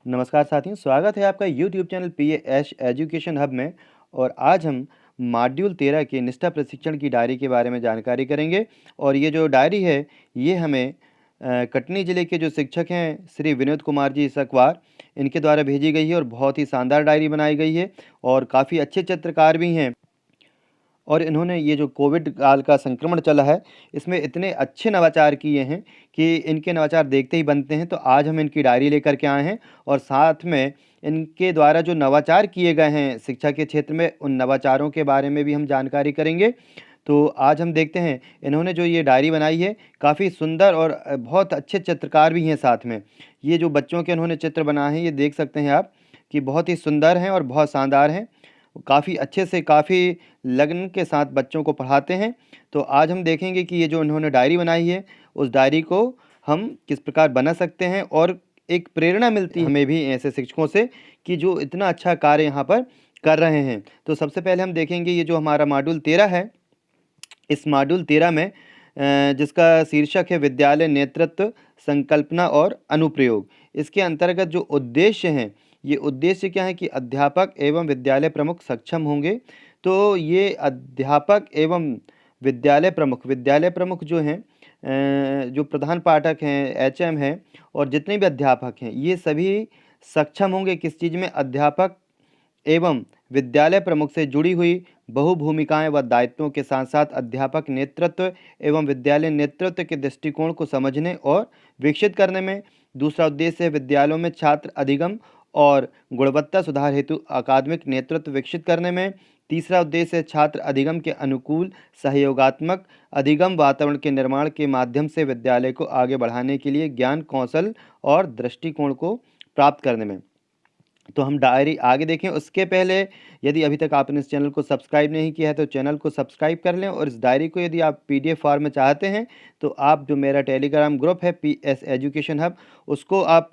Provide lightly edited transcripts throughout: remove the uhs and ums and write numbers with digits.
नमस्कार साथियों, स्वागत है आपका YouTube channel PaaS education hub में। और आज हम मॉड्यूल 13 के निष्ठा प्रशिक्षण की डायरी के बारे में जानकारी करेंगे। और ये जो डायरी है ये हमें कटनी ज़िले के जो शिक्षक हैं श्री विनोद कुमार जी सकवार, इनके द्वारा भेजी गई है और बहुत ही शानदार डायरी बनाई गई है और काफ़ी अच्छे चित्रकार भी हैं। और इन्होंने ये जो कोविड काल का संक्रमण चला है, इसमें इतने अच्छे नवाचार किए हैं कि इनके नवाचार देखते ही बनते हैं। तो आज हम इनकी डायरी लेकर के आए हैं और साथ में इनके द्वारा जो नवाचार किए गए हैं शिक्षा के क्षेत्र में, उन नवाचारों के बारे में भी हम जानकारी करेंगे। तो आज हम देखते हैं इन्होंने जो ये डायरी बनाई है, काफ़ी सुंदर और बहुत अच्छे चित्रकार भी हैं साथ में। ये जो बच्चों के इन्होंने चित्र बनाए हैं, ये देख सकते हैं आप कि बहुत ही सुंदर हैं और बहुत शानदार हैं। काफ़ी अच्छे से, काफ़ी लगन के साथ बच्चों को पढ़ाते हैं। तो आज हम देखेंगे कि ये जो इन्होंने डायरी बनाई है, उस डायरी को हम किस प्रकार बना सकते हैं और एक प्रेरणा मिलती है हमें भी ऐसे शिक्षकों से कि जो इतना अच्छा कार्य यहाँ पर कर रहे हैं। तो सबसे पहले हम देखेंगे ये जो हमारा मॉड्यूल 13 है, इस मॉड्यूल 13 में जिसका शीर्षक है विद्यालय नेतृत्व, संकल्पना और अनुप्रयोग। इसके अंतर्गत जो उद्देश्य हैं, ये उद्देश्य क्या है कि अध्यापक एवं विद्यालय प्रमुख सक्षम होंगे। तो ये अध्यापक एवं विद्यालय प्रमुख जो हैं, जो प्रधान पाठक हैं, एचएम हैं और जितने भी अध्यापक हैं, ये सभी सक्षम होंगे किस चीज़ में? अध्यापक एवं विद्यालय प्रमुख से जुड़ी हुई बहुभूमिकाएं व दायित्वों के साथ साथ अध्यापक नेतृत्व एवं विद्यालय नेतृत्व के दृष्टिकोण को समझने और विकसित करने में। दूसरा उद्देश्य है विद्यालयों में छात्र अधिगम और गुणवत्ता सुधार हेतु अकादमिक नेतृत्व विकसित करने में। तीसरा उद्देश्य है छात्र अधिगम के अनुकूल सहयोगात्मक अधिगम वातावरण के निर्माण के माध्यम से विद्यालय को आगे बढ़ाने के लिए ज्ञान, कौशल और दृष्टिकोण को प्राप्त करने में। तो हम डायरी आगे देखें उसके पहले यदि अभी तक आपने इस चैनल को सब्सक्राइब नहीं किया है तो चैनल को सब्सक्राइब कर लें। और इस डायरी को यदि आप पीडीएफ फॉर्म में चाहते हैं तो आप जो मेरा टेलीग्राम ग्रुप है पीएस एजुकेशन हब, उसको आप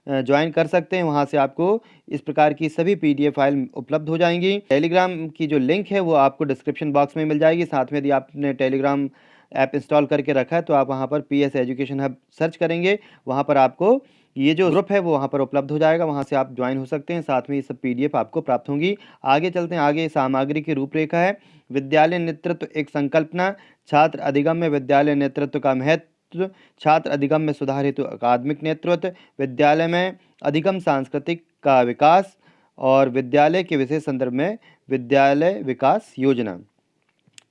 ज्वाइन कर सकते हैं। वहां से आपको इस प्रकार की सभी पीडीएफ फाइल उपलब्ध हो जाएंगी। टेलीग्राम की जो लिंक है वो आपको डिस्क्रिप्शन बॉक्स में मिल जाएगी। साथ में यदि आपने टेलीग्राम ऐप इंस्टॉल करके रखा है तो आप वहाँ पर पीएस एजुकेशन हब सर्च करेंगे, वहाँ पर आपको ये जो ग्रुप है वो वहाँ पर उपलब्ध हो जाएगा, वहाँ से आप ज्वाइन हो सकते हैं। साथ में ये सब पीडीएफ आपको प्राप्त होंगी। आगे चलते हैं, आगे सामग्री की रूपरेखा है। विद्यालय नेतृत्व एक संकल्पना, छात्र अधिगम में विद्यालय नेतृत्व का महत्व, छात्र अधिगम में सुधार हेतु अकादमिक नेतृत्व, विद्यालय में अधिगम सांस्कृतिक का विकास और विद्यालय के विशेष संदर्भ में विद्यालय विकास योजना।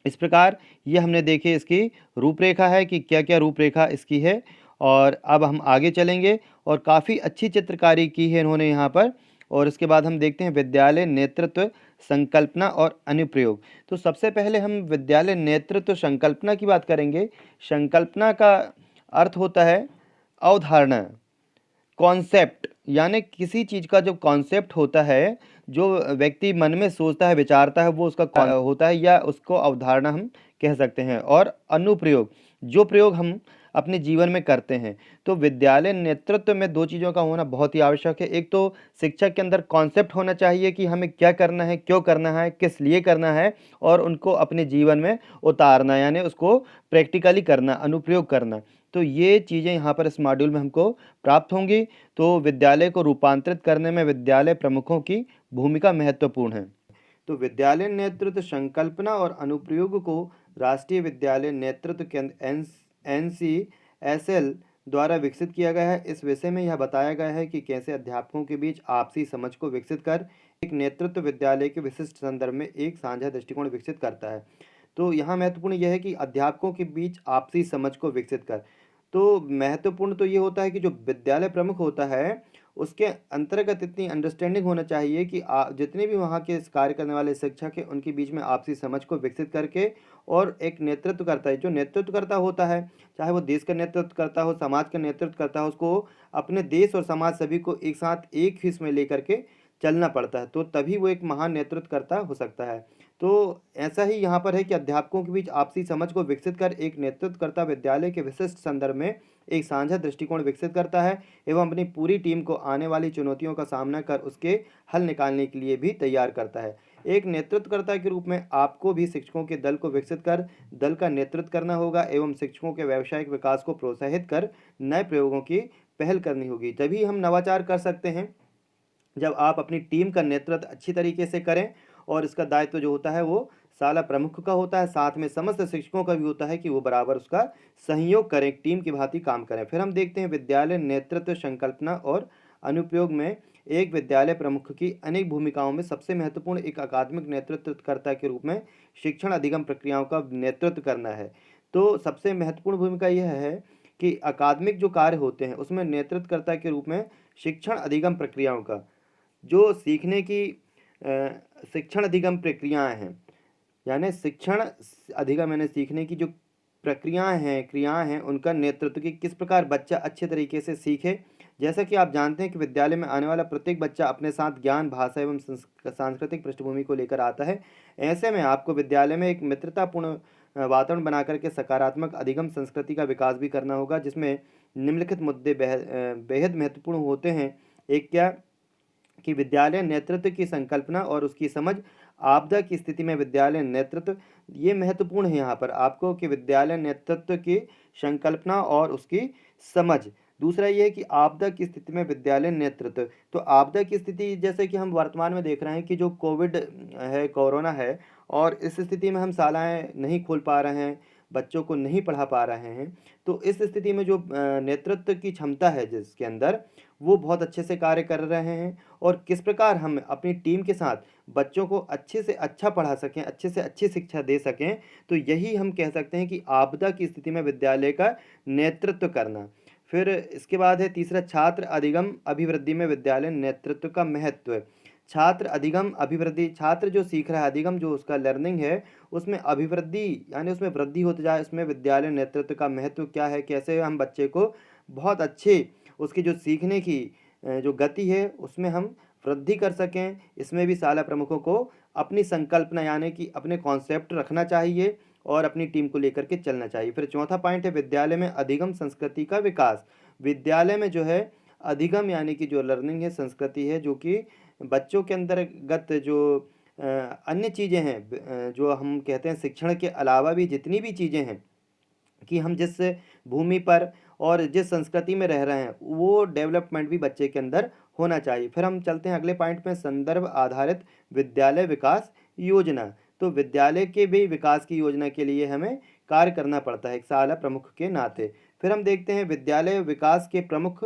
इस प्रकार ये हमने देखे इसकी रूपरेखा है कि क्या क्या रूपरेखा इसकी है। और अब हम आगे चलेंगे और काफ़ी अच्छी चित्रकारी की है इन्होंने यहाँ पर। और इसके बाद हम देखते हैं विद्यालय नेतृत्व, संकल्पना और अनुप्रयोग। तो सबसे पहले हम विद्यालय नेतृत्व संकल्पना की बात करेंगे। संकल्पना का अर्थ होता है अवधारणा, कॉन्सेप्ट, यानी किसी चीज़ का जो कॉन्सेप्ट होता है, जो व्यक्ति मन में सोचता है, विचारता है, वो उसका होता है या उसको अवधारणा हम कह सकते हैं। और अनुप्रयोग, जो प्रयोग हम अपने जीवन में करते हैं। तो विद्यालय नेतृत्व में दो चीज़ों का होना बहुत ही आवश्यक है। एक तो शिक्षक के अंदर कॉन्सेप्ट होना चाहिए कि हमें क्या करना है, क्यों करना है, किस लिए करना है, और उनको अपने जीवन में उतारना, यानी उसको प्रैक्टिकली करना, अनुप्रयोग करना। तो ये चीज़ें यहाँ पर इस मॉड्यूल में हमको प्राप्त होंगी। तो विद्यालय को रूपांतरित करने में विद्यालय प्रमुखों की भूमिका महत्वपूर्ण है। तो विद्यालय नेतृत्व संकल्पना और अनुप्रयोग को राष्ट्रीय विद्यालय नेतृत्व केंद्र NCSL द्वारा विकसित किया गया है। इस विषय में यह बताया गया है कि कैसे अध्यापकों के बीच आपसी समझ को विकसित कर एक नेतृत्व विद्यालय के विशिष्ट संदर्भ में एक साझा दृष्टिकोण विकसित करता है। तो यहाँ महत्वपूर्ण यह है कि अध्यापकों के बीच आपसी समझ को विकसित कर। तो महत्वपूर्ण तो ये होता है कि जो विद्यालय प्रमुख होता है उसके अंतर्गत इतनी अंडरस्टैंडिंग होना चाहिए कि जितने भी वहाँ के कार्य करने वाले शिक्षक हैं उनके बीच में आपसी समझ को विकसित करके, और एक नेतृत्व करता है, जो नेतृत्व करता होता है, चाहे वो देश का नेतृत्व करता हो, समाज का नेतृत्व करता हो, उसको अपने देश और समाज सभी को एक साथ एक हिस्स में लेकर के चलना पड़ता है। तो तभी वो एक महान नेतृत्वकर्ता हो सकता है। तो ऐसा ही यहाँ पर है कि अध्यापकों के बीच आपसी समझ को विकसित कर एक नेतृत्वकर्ता विद्यालय के विशिष्ट संदर्भ में एक साझा दृष्टिकोण विकसित करता है एवं अपनी पूरी टीम को आने वाली चुनौतियों का सामना कर उसके हल निकालने के लिए भी तैयार करता है। एक नेतृत्वकर्ता के रूप में आपको भी शिक्षकों के दल को विकसित कर दल का नेतृत्व करना होगा एवं शिक्षकों के व्यावसायिक विकास को प्रोत्साहित कर नए प्रयोगों की पहल करनी होगी। तभी हम नवाचार कर सकते हैं। जब आप अपनी टीम का नेतृत्व अच्छी तरीके से करें, और इसका दायित्व जो होता है वो शाला प्रमुख का होता है, साथ में समस्त शिक्षकों का भी होता है कि वो बराबर उसका सहयोग करें, टीम की भांति काम करें। फिर हम देखते हैं विद्यालय नेतृत्व संकल्पना और अनुप्रयोग में। एक विद्यालय प्रमुख की अनेक भूमिकाओं में सबसे महत्वपूर्ण एक अकादमिक नेतृत्वकर्ता के रूप में शिक्षण अधिगम प्रक्रियाओं का नेतृत्व करना है। तो सबसे महत्वपूर्ण भूमिका यह है कि अकादमिक जो कार्य होते हैं उसमें नेतृत्वकर्ता के रूप में शिक्षण अधिगम प्रक्रियाओं का, जो सीखने की शिक्षण अधिगम प्रक्रियाएं हैं, यानी शिक्षण अधिगम यानी सीखने की जो प्रक्रियाएं हैं, क्रियाएं हैं, उनका नेतृत्व कि किस प्रकार बच्चा अच्छे तरीके से सीखे। जैसा कि आप जानते हैं कि विद्यालय में आने वाला प्रत्येक बच्चा अपने साथ ज्ञान, भाषा एवं सांस्कृतिक पृष्ठभूमि को लेकर आता है। ऐसे में आपको विद्यालय में एक मित्रतापूर्ण वातावरण बना करके सकारात्मक अधिगम संस्कृति का विकास भी करना होगा, जिसमें निम्नलिखित मुद्दे बेहद महत्वपूर्ण होते हैं। एक क्या कि विद्यालय नेतृत्व की संकल्पना और उसकी समझ। आपदा की स्थिति में विद्यालय नेतृत्व, ये महत्वपूर्ण है यहाँ पर आपको कि विद्यालय नेतृत्व की संकल्पना और उसकी समझ। दूसरा ये है कि आपदा की स्थिति में विद्यालय नेतृत्व, तो आपदा की स्थिति जैसे कि हम वर्तमान में देख रहे हैं कि जो कोविड है, कोरोना है, और इस स्थिति में हम शालाएं नहीं खोल पा रहे हैं, बच्चों को नहीं पढ़ा पा रहे हैं। तो इस स्थिति में जो नेतृत्व की क्षमता है जिसके अंदर, वो बहुत अच्छे से कार्य कर रहे हैं। और किस प्रकार हम अपनी टीम के साथ बच्चों को अच्छे से अच्छा पढ़ा सकें, अच्छे से अच्छी शिक्षा दे सकें, तो यही हम कह सकते हैं कि आपदा की स्थिति में विद्यालय का नेतृत्व करना। फिर इसके बाद है तीसरा, छात्र अधिगम अभिवृद्धि में विद्यालय नेतृत्व का महत्व। छात्र अधिगम अभिवृद्धि, छात्र जो सीख रहा है, अधिगम जो उसका लर्निंग है, उसमें अभिवृद्धि यानी उसमें वृद्धि होती जाए, उसमें विद्यालय नेतृत्व का महत्व क्या है, कैसे हम बच्चे को बहुत अच्छे उसकी जो सीखने की जो गति है उसमें हम वृद्धि कर सकें। इसमें भी शाला प्रमुखों को अपनी संकल्पना यानी कि अपने कॉन्सेप्ट रखना चाहिए और अपनी टीम को लेकर के चलना चाहिए। फिर चौथा पॉइंट है विद्यालय में अधिगम संस्कृति का विकास। विद्यालय में जो है अधिगम यानी कि जो लर्निंग है, संस्कृति है, जो कि बच्चों के अंतर्गत जो अन्य चीज़ें हैं, जो हम कहते हैं शिक्षण के अलावा भी जितनी भी चीज़ें हैं कि हम जिस भूमि पर और जिस संस्कृति में रह रहे हैं, वो डेवलपमेंट भी बच्चे के अंदर होना चाहिए। फिर हम चलते हैं अगले पॉइंट में, संदर्भ आधारित विद्यालय विकास योजना। तो विद्यालय के भी विकास की योजना के लिए हमें कार्य करना पड़ता है एक शाला प्रमुख के नाते। फिर हम देखते हैं विद्यालय विकास के प्रमुख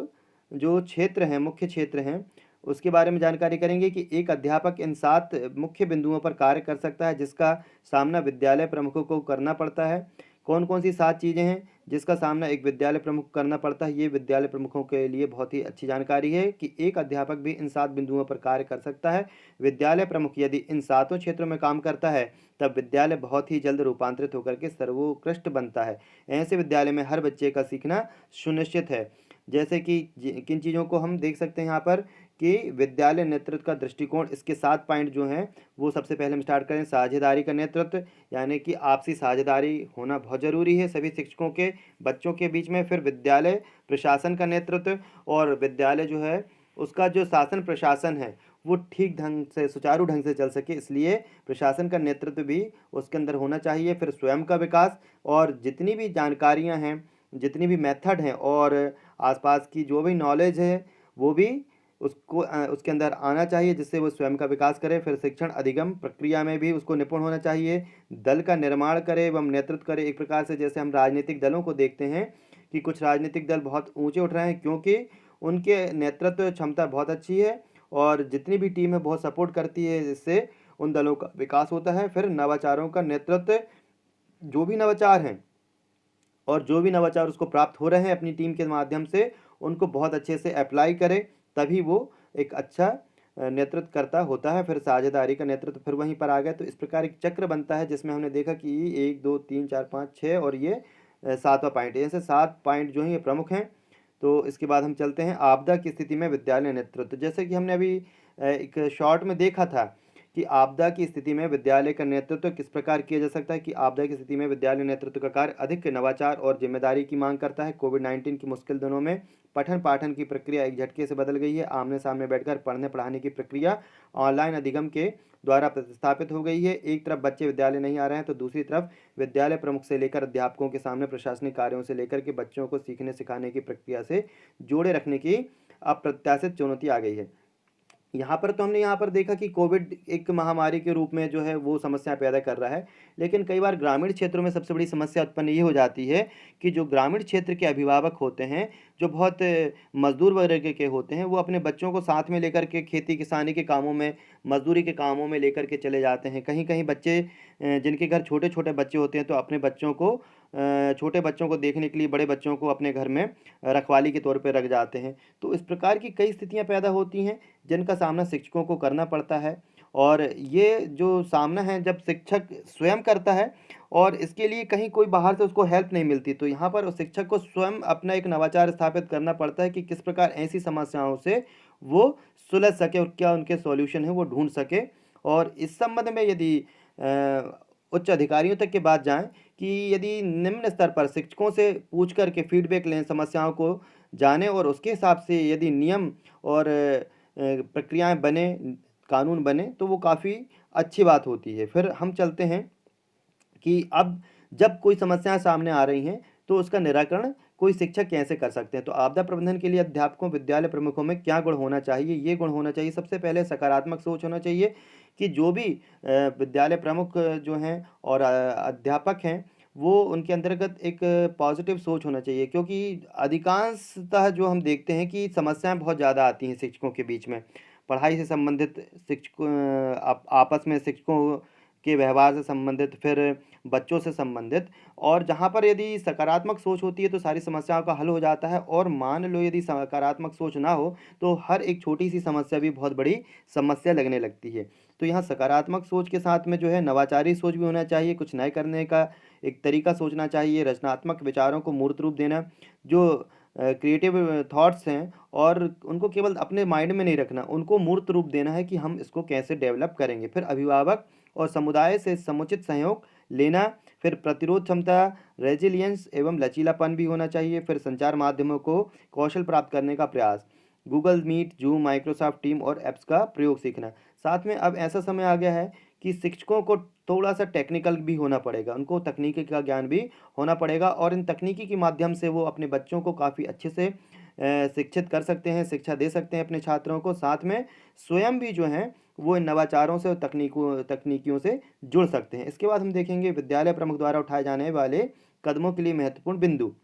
जो क्षेत्र हैं, मुख्य क्षेत्र हैं, उसके बारे में जानकारी करेंगे कि एक अध्यापक इन 7 मुख्य बिंदुओं पर कार्य कर सकता है जिसका सामना विद्यालय प्रमुखों को करना पड़ता है। कौन कौन सी 7 चीज़ें हैं जिसका सामना एक विद्यालय प्रमुख करना पड़ता है, ये विद्यालय प्रमुखों के लिए बहुत ही अच्छी जानकारी है कि एक अध्यापक भी इन 7 बिंदुओं पर कार्य कर सकता है। विद्यालय प्रमुख यदि इन 7 क्षेत्रों में काम करता है तब विद्यालय बहुत ही जल्द रूपांतरित होकर के सर्वोत्कृष्ट बनता है। ऐसे विद्यालय में हर बच्चे का सीखना सुनिश्चित है। जैसे कि किन चीज़ों को हम देख सकते हैं यहाँ पर कि विद्यालय नेतृत्व का दृष्टिकोण, इसके 7 पॉइंट जो हैं वो सबसे पहले हम स्टार्ट करें। साझेदारी का नेतृत्व यानी कि आपसी साझेदारी होना बहुत ज़रूरी है सभी शिक्षकों के बच्चों के बीच में। फिर विद्यालय प्रशासन का नेतृत्व, और विद्यालय जो है उसका जो शासन प्रशासन है वो ठीक ढंग से, सुचारू ढंग से चल सके, इसलिए प्रशासन का नेतृत्व भी उसके अंदर होना चाहिए। फिर स्वयं का विकास, और जितनी भी जानकारियां हैं, जितनी भी मेथड हैं और आसपास की जो भी नॉलेज है वो भी उसको उसके अंदर आना चाहिए जिससे वो स्वयं का विकास करे। फिर शिक्षण अधिगम प्रक्रिया में भी उसको निपुण होना चाहिए। दल का निर्माण करे एवं नेतृत्व करे, एक प्रकार से जैसे हम राजनीतिक दलों को देखते हैं कि कुछ राजनीतिक दल बहुत ऊंचे उठ रहे हैं क्योंकि उनके नेतृत्व क्षमता बहुत अच्छी है और जितनी भी टीम है बहुत सपोर्ट करती है, जिससे उन दलों का विकास होता है। फिर नवाचारों का नेतृत्व, जो भी नवाचार हैं और जो भी नवाचार उसको प्राप्त हो रहे हैं अपनी टीम के माध्यम से, उनको बहुत अच्छे से अप्लाई करे, तभी वो एक अच्छा नेतृत्व करता होता है। फिर साझेदारी का नेतृत्व फिर वहीं पर आ गया। तो इस प्रकार एक चक्र बनता है जिसमें हमने देखा कि 1 2 3 4 5 6 और ये 7वां पॉइंट, ऐसे 7 पॉइंट जो हैं ये प्रमुख हैं। तो इसके बाद हम चलते हैं आपदा की स्थिति में विद्यालय नेतृत्व। जैसे कि हमने अभी एक शॉर्ट में देखा था कि आपदा की स्थिति में विद्यालय का नेतृत्व किस प्रकार किया जा सकता है, कि आपदा की स्थिति में विद्यालय नेतृत्व का कार्य अधिक नवाचार और जिम्मेदारी की मांग करता है। कोविड-19 की मुश्किल दिनों में पठन पाठन की प्रक्रिया एक झटके से बदल गई है। आमने सामने बैठकर पढ़ने पढ़ाने की प्रक्रिया ऑनलाइन अधिगम के द्वारा प्रतिस्थापित हो गई है। एक तरफ बच्चे विद्यालय नहीं आ रहे हैं तो दूसरी तरफ विद्यालय प्रमुख से लेकर अध्यापकों के सामने प्रशासनिक कार्यों से लेकर के बच्चों को सीखने सिखाने की प्रक्रिया से जोड़े रखने की अप्रत्याशित चुनौती आ गई है। यहाँ पर तो हमने यहाँ पर देखा कि कोविड एक महामारी के रूप में जो है वो समस्या पैदा कर रहा है। लेकिन कई बार ग्रामीण क्षेत्रों में सबसे बड़ी समस्या उत्पन्न ये हो जाती है कि जो ग्रामीण क्षेत्र के अभिभावक होते हैं, जो बहुत मज़दूर वर्ग के होते हैं, वो अपने बच्चों को साथ में लेकर के खेती-किसानी के कामों में, मज़दूरी के कामों में लेकर के चले जाते हैं। कहीं-कहीं बच्चे जिनके घर छोटे-छोटे बच्चे होते हैं, तो अपने बच्चों को छोटे बच्चों को देखने के लिए बड़े बच्चों को अपने घर में रखवाली के तौर पे रख जाते हैं। तो इस प्रकार की कई स्थितियाँ पैदा होती हैं जिनका सामना शिक्षकों को करना पड़ता है। और ये जो सामना है जब शिक्षक स्वयं करता है और इसके लिए कहीं कोई बाहर से उसको हेल्प नहीं मिलती, तो यहाँ पर उस शिक्षक को स्वयं अपना एक नवाचार स्थापित करना पड़ता है कि किस प्रकार ऐसी समस्याओं से वो सुलझ सके और क्या उनके सॉल्यूशन है वो ढूंढ सके। और इस संबंध में यदि उच्च अधिकारियों तक की बात जाए कि यदि निम्न स्तर पर शिक्षकों से पूछ कर के फीडबैक लें, समस्याओं को जानें और उसके हिसाब से यदि नियम और प्रक्रियाएँ बने, कानून बने, तो वो काफ़ी अच्छी बात होती है। फिर हम चलते हैं कि अब जब कोई समस्याएँ सामने आ रही हैं, तो उसका निराकरण कोई शिक्षक कैसे कर सकते हैं? तो आपदा प्रबंधन के लिए अध्यापकों, विद्यालय प्रमुखों में क्या गुण होना चाहिए? ये गुण होना चाहिए, सबसे पहले सकारात्मक सोच होना चाहिए कि जो भी विद्यालय प्रमुख जो हैं और अध्यापक हैं, वो उनके अंतर्गत एक पॉज़िटिव सोच होना चाहिए, क्योंकि अधिकांशतः जो हम देखते हैं कि समस्याएँ बहुत ज़्यादा आती हैं शिक्षकों के बीच में। पढ़ाई से संबंधित आपस में शिक्षकों के व्यवहार से संबंधित, फिर बच्चों से संबंधित। और जहाँ पर यदि सकारात्मक सोच होती है तो सारी समस्याओं का हल हो जाता है, और मान लो यदि सकारात्मक सोच ना हो तो हर एक छोटी-सी समस्या भी बहुत बड़ी समस्या लगने लगती है। तो यहाँ सकारात्मक सोच के साथ में जो है नवाचारी सोच भी होना चाहिए, कुछ नए करने का एक तरीका सोचना चाहिए, रचनात्मक विचारों को मूर्त रूप देना, जो क्रिएटिव थॉट्स हैं और उनको केवल अपने माइंड में नहीं रखना, उनको मूर्त रूप देना है कि हम इसको कैसे डेवलप करेंगे। फिर अभिभावक और समुदाय से समुचित सहयोग लेना, फिर प्रतिरोध क्षमता, रेजिलियंस एवं लचीलापन भी होना चाहिए, फिर संचार माध्यमों को कौशल प्राप्त करने का प्रयास, Google Meet, Zoom, Microsoft team और ऐप्स का प्रयोग सीखना। साथ में अब ऐसा समय आ गया है कि शिक्षकों को थोड़ा-सा टेक्निकल भी होना पड़ेगा, उनको तकनीकी का ज्ञान भी होना पड़ेगा और इन तकनीकी के माध्यम से वो अपने बच्चों को काफ़ी अच्छे से शिक्षित कर सकते हैं, शिक्षा दे सकते हैं अपने छात्रों को। साथ में स्वयं भी जो हैं वो इन नवाचारों से और तकनीकियों से जुड़ सकते हैं। इसके बाद हम देखेंगे विद्यालय प्रमुख द्वारा उठाए जाने वाले कदमों के लिए महत्वपूर्ण बिंदु।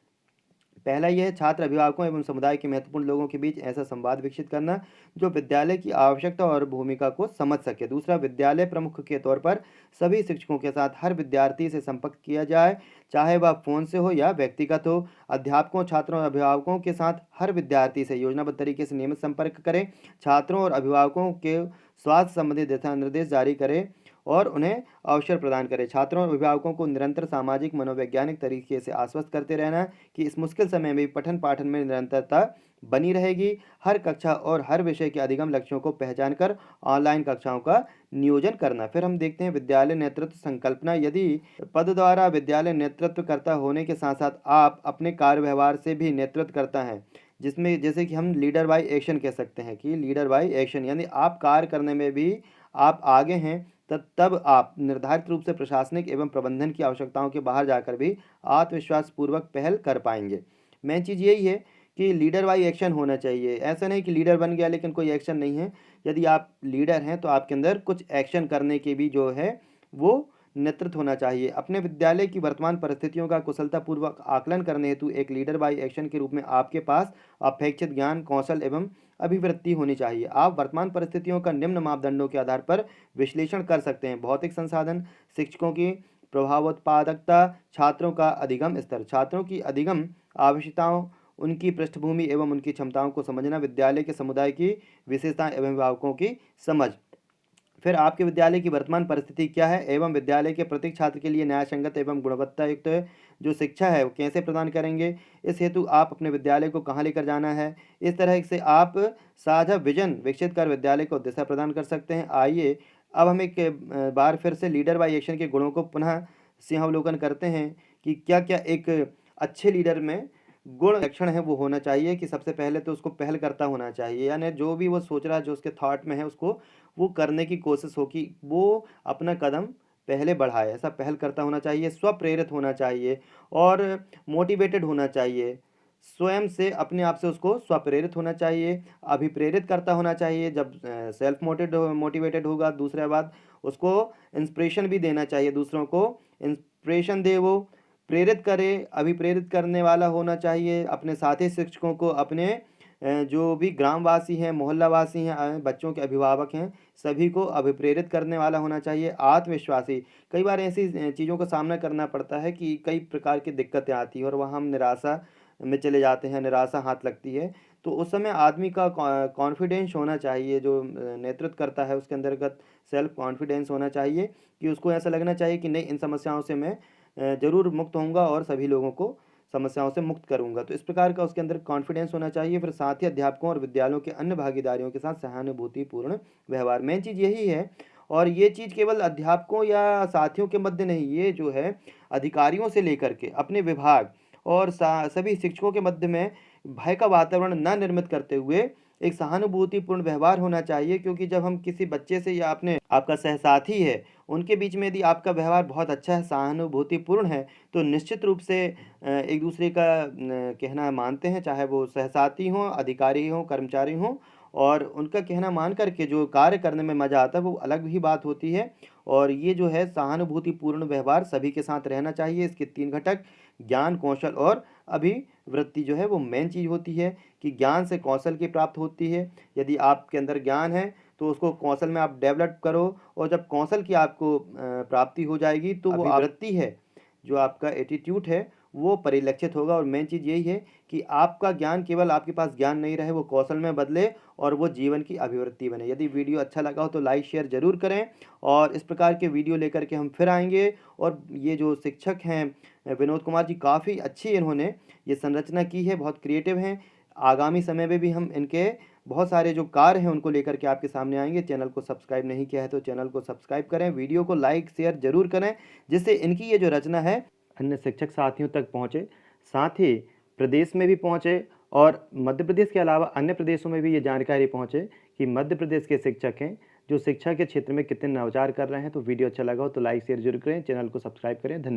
पहला ये है छात्र, अभिभावकों एवं समुदाय के महत्वपूर्ण लोगों के बीच ऐसा संवाद विकसित करना जो विद्यालय की आवश्यकता और भूमिका को समझ सके। दूसरा, विद्यालय प्रमुख के तौर पर सभी शिक्षकों के साथ हर विद्यार्थी से संपर्क किया जाए, चाहे वह फ़ोन से हो या व्यक्तिगत हो। अध्यापकों, छात्रों और अभिभावकों के साथ हर विद्यार्थी से योजनाबद्ध तरीके से नियमित संपर्क करें। छात्रों और अभिभावकों के स्वास्थ्य संबंधी दिशा निर्देश जारी करें और उन्हें अवसर प्रदान करें। छात्रों और अभिभावकों को निरंतर सामाजिक मनोवैज्ञानिक तरीके से आश्वस्त करते रहना कि इस मुश्किल समय में भी पठन पाठन में निरंतरता बनी रहेगी। हर कक्षा और हर विषय के अधिगम लक्ष्यों को पहचान कर ऑनलाइन कक्षाओं का नियोजन करना। फिर हम देखते हैं विद्यालय नेतृत्व संकल्पना। यदि पद द्वारा विद्यालय नेतृत्व करता होने के साथ साथ आप अपने कार्य व्यवहार से भी नेतृत्व करता है, जिसमें जैसे कि हम लीडर बाय एक्शन कह सकते हैं कि लीडर बाय एक्शन, यानी आप कार्य करने में भी आप आगे हैं, तब आप निर्धारित रूप से प्रशासनिक एवं प्रबंधन की आवश्यकताओं के बाहर जाकर भी आत्मविश्वास पूर्वक पहल कर पाएंगे। मेन चीज़ यही है कि लीडर बाय एक्शन होना चाहिए। ऐसा नहीं कि लीडर बन गया लेकिन कोई एक्शन नहीं है। यदि आप लीडर हैं तो आपके अंदर कुछ एक्शन करने के भी जो है वो नेतृत्व होना चाहिए। अपने विद्यालय की वर्तमान परिस्थितियों का कुशलतापूर्वक आकलन करने हेतु एक लीडर बाय एक्शन के रूप में आपके पास अपेक्षित ज्ञान, कौशल एवं अभिवृत्ति होनी चाहिए। आप वर्तमान परिस्थितियों का निम्न मापदंडों के आधार पर विश्लेषण कर सकते हैं। भौतिक संसाधन, शिक्षकों की प्रभावोत्पादकता, छात्रों का अधिगम स्तर, छात्रों की अधिगम आवश्यकताओं, उनकी पृष्ठभूमि एवं उनकी क्षमताओं को समझना, विद्यालय के समुदाय की विशेषताएं एवं अभिभावकों की समझ। फिर आपके विद्यालय की वर्तमान परिस्थिति क्या है एवं विद्यालय के प्रत्येक छात्र के लिए न्यायसंगत एवं गुणवत्ता युक्त जो शिक्षा है वो कैसे प्रदान करेंगे। इस हेतु आप अपने विद्यालय को कहाँ लेकर जाना है। इस तरह से आप साझा विजन विकसित कर विद्यालय को दिशा प्रदान कर सकते हैं। आइए अब हम एक बार फिर से लीडर बाय एक्शन के गुणों को पुनः सिंहावलोकन करते हैं कि क्या क्या एक अच्छे लीडर में गुण लक्षण है वो होना चाहिए। कि सबसे पहले तो उसको पहल करता होना चाहिए, यानी जो भी वो सोच रहा है, जो उसके थॉट में है, उसको वो करने की कोशिश हो कि वो अपना कदम पहले बढ़ाए। ऐसा पहल करता होना चाहिए, स्वप्रेरित होना चाहिए और मोटिवेटेड होना चाहिए। स्वयं से अपने आप से उसको स्वप्रेरित होना चाहिए, अभिप्रेरित करता होना चाहिए। जब सेल्फ मोटिवेटेड होगा, दूसरा बात उसको इंस्पिरेशन भी देना चाहिए, दूसरों को इंस्पिरेशन दे, वो प्रेरित करे, अभिप्रेरित करने वाला होना चाहिए। अपने साथी शिक्षकों को, अपने जो भी ग्रामवासी हैं, मोहल्लावासी हैं, बच्चों के अभिभावक हैं, सभी को अभिप्रेरित करने वाला होना चाहिए, आत्मविश्वासी। कई बार ऐसी चीज़ों का सामना करना पड़ता है कि कई प्रकार की दिक्कतें आती हैं और वहाँ हम निराशा में चले जाते हैं, निराशा हाथ लगती है। तो उस समय आदमी का कॉन्फिडेंस होना चाहिए, जो नेतृत्व करता है उसके अंतर्गत सेल्फ कॉन्फिडेंस होना चाहिए कि उसको ऐसा लगना चाहिए कि नहीं, इन समस्याओं से मैं ज़रूर मुक्त होऊंगा और सभी लोगों को समस्याओं से मुक्त करूंगा। तो इस प्रकार का उसके अंदर कॉन्फिडेंस होना चाहिए। फिर साथ ही अध्यापकों और विद्यालयों के अन्य भागीदारियों के साथ सहानुभूतिपूर्ण व्यवहार, मेन चीज़ यही है। और ये चीज़ केवल अध्यापकों या साथियों के मध्य नहीं, ये जो है अधिकारियों से लेकर के अपने विभाग और सभी शिक्षकों के मध्य में भय का वातावरण न निर्मित करते हुए एक सहानुभूतिपूर्ण व्यवहार होना चाहिए। क्योंकि जब हम किसी बच्चे से या अपने आपका सहसाथी है, उनके बीच में यदि आपका व्यवहार बहुत अच्छा है, सहानुभूतिपूर्ण है, तो निश्चित रूप से एक दूसरे का कहना मानते हैं, चाहे वो सहसाथी हों, अधिकारी हों, कर्मचारी हों। और उनका कहना मान करके जो कार्य करने में मज़ा आता है वो अलग ही बात होती है। और ये जो है सहानुभूतिपूर्ण व्यवहार सभी के साथ रहना चाहिए। इसके 3 घटक, ज्ञान, कौशल और अभिवृत्ति जो है वो मेन चीज़ होती है कि ज्ञान से कौशल की प्राप्त होती है। यदि आपके अंदर ज्ञान है तो उसको कौशल में आप डेवलप करो, और जब कौशल की आपको प्राप्ति हो जाएगी तो वो अभिवृत्ति है, जो आपका एटीट्यूड है, वो परिलक्षित होगा। और मेन चीज़ यही है कि आपका ज्ञान केवल आपके पास ज्ञान नहीं रहे, वो कौशल में बदले और वो जीवन की अभिवृत्ति बने। यदि वीडियो अच्छा लगा हो तो लाइक शेयर ज़रूर करें, और इस प्रकार के वीडियो लेकर के हम फिर आएंगे। और ये जो शिक्षक हैं विनोद कुमार जी, काफ़ी अच्छी इन्होंने ये संरचना की है, बहुत क्रिएटिव हैं। आगामी समय में भी हम इनके बहुत सारे जो कार्य हैं उनको लेकर के आपके सामने आएंगे। चैनल को सब्सक्राइब नहीं किया है तो चैनल को सब्सक्राइब करें, वीडियो को लाइक शेयर ज़रूर करें, जिससे इनकी ये जो रचना है अन्य शिक्षक साथियों तक पहुँचे, साथ ही प्रदेश में भी पहुँचे, और मध्य प्रदेश के अलावा अन्य प्रदेशों में भी ये जानकारी पहुँचे कि मध्य प्रदेश के शिक्षक हैं जो शिक्षा के क्षेत्र में कितने नवाचार कर रहे हैं। तो वीडियो अच्छा लगा हो तो लाइक शेयर जरूर करें, चैनल को सब्सक्राइब करें। धन्यवाद।